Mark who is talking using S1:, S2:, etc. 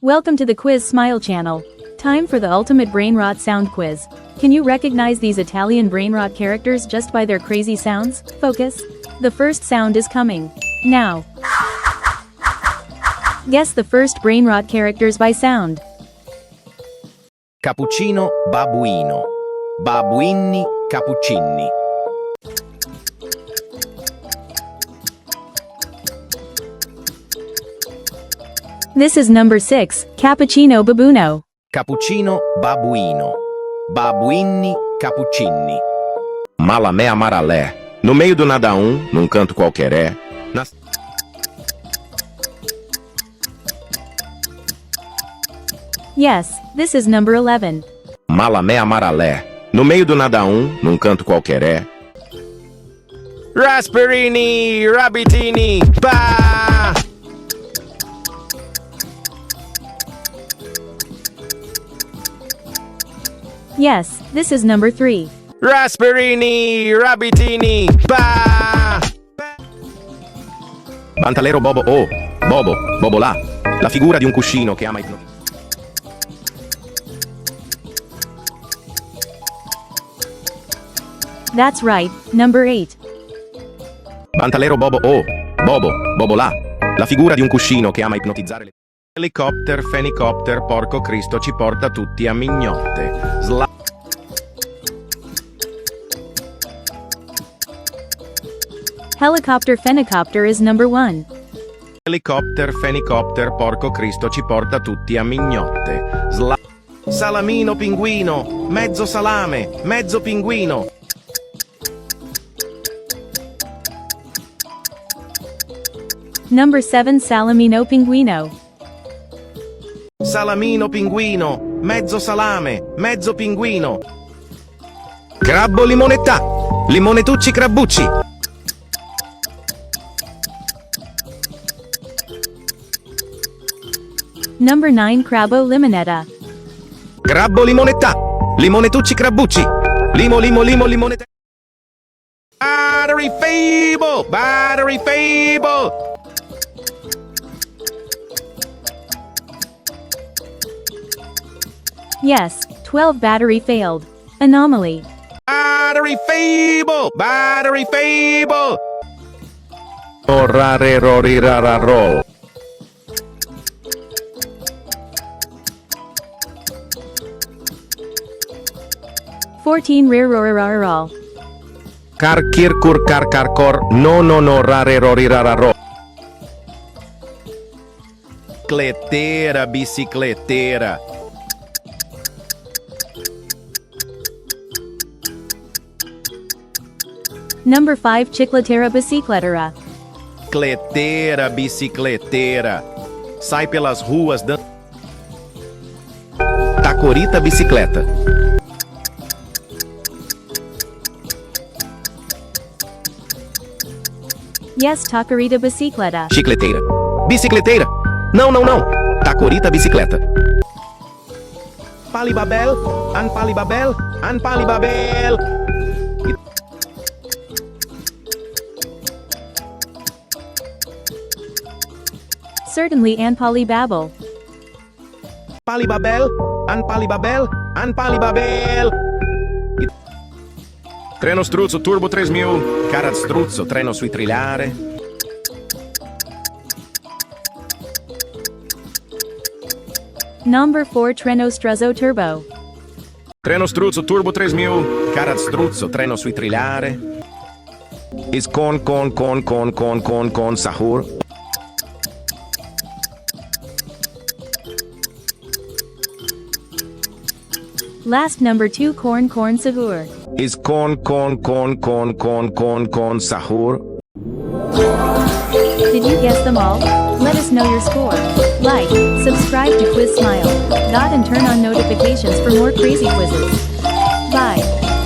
S1: Welcome to the Quiz Smile channel. Time for the ultimate Brainrot sound quiz. Can you recognize these Italian Brainrot characters just by their crazy sounds? Focus. The first sound is coming. Now. Guess the first Brainrot characters by sound.
S2: Cappuccino, babuino. Babuini, cappuccini.
S1: This is number 6, Cappuccino Babuino.
S2: Cappuccino, babuino. Babuini, cappuccini. Malamé Amaralé. No meio do nada num canto qualquer é.
S1: Yes, this is number 11.
S2: Malamé Amaralé. No meio do nada num canto qualquer é. Raspberrini Rabbitini. Bah!
S1: Yes, this is number 3.
S2: Raspberrini Rabbitini. Bah! Bantalero Bobo oh, Bobo, Bobo là. La figura di un cuscino che ama ipnotizzare.
S1: That's right, number 8.
S2: Bantalero Bobo oh, Bobo, Bobo là. La figura di un cuscino che ama ipnotizzare le... Helicopter, fenicopter, porco Cristo ci porta tutti a mignotte.
S1: Helicopter Fenicopter is number 1.
S2: Helicopter, fenicopter, porco Cristo ci porta tutti a mignotte. Salamino pinguino, mezzo salame, mezzo pinguino.
S1: Number 7, Salamino Pinguino.
S2: Salamino pinguino, mezzo salame, mezzo pinguino. Crabbo limonetta, limonetucci crabbucci.
S1: Number 9, Crabbo Limonetta.
S2: Crabbo limonetta, limonetucci crabbucci. Limo limonetta. Battery Faible, Battery Faible.
S1: Yes, 12 battery failed. Anomaly.
S2: Battery Faible, Battery Faible. Rarerorirararol.
S1: Rarerorirararol.
S2: Carcor, no, Rarerorirararol. Chicletera, bicicletera.
S1: Number 5, Chicletera bicicletera.
S2: Chicletera, bicicletera. Sai pelas ruas dando. Tacorita bicicleta.
S1: Yes, Tacorita bicicleta.
S2: Chicleteira. Bicicleteira. Não. Tacorita bicicleta. Palibabel, anpalibabel, anpalibabel.
S1: Certainly Anpalibabel.
S2: Palibabel, anpalibabel, anpalibabel. Treno struzzo turbo 3000, cara struzzo, treno sui trilhare.
S1: Number 4, Treno Struzzo Turbo.
S2: Treno struzzo turbo 3000, cara struzzo, treno sui trilhare. Is con Sahur.
S1: Last number 2, Corn Sahur.
S2: Is con Sahur.
S1: Did you guess them all? Let us know your score. Like, subscribe to Quiz Smile. And turn on notifications for more crazy quizzes. Bye.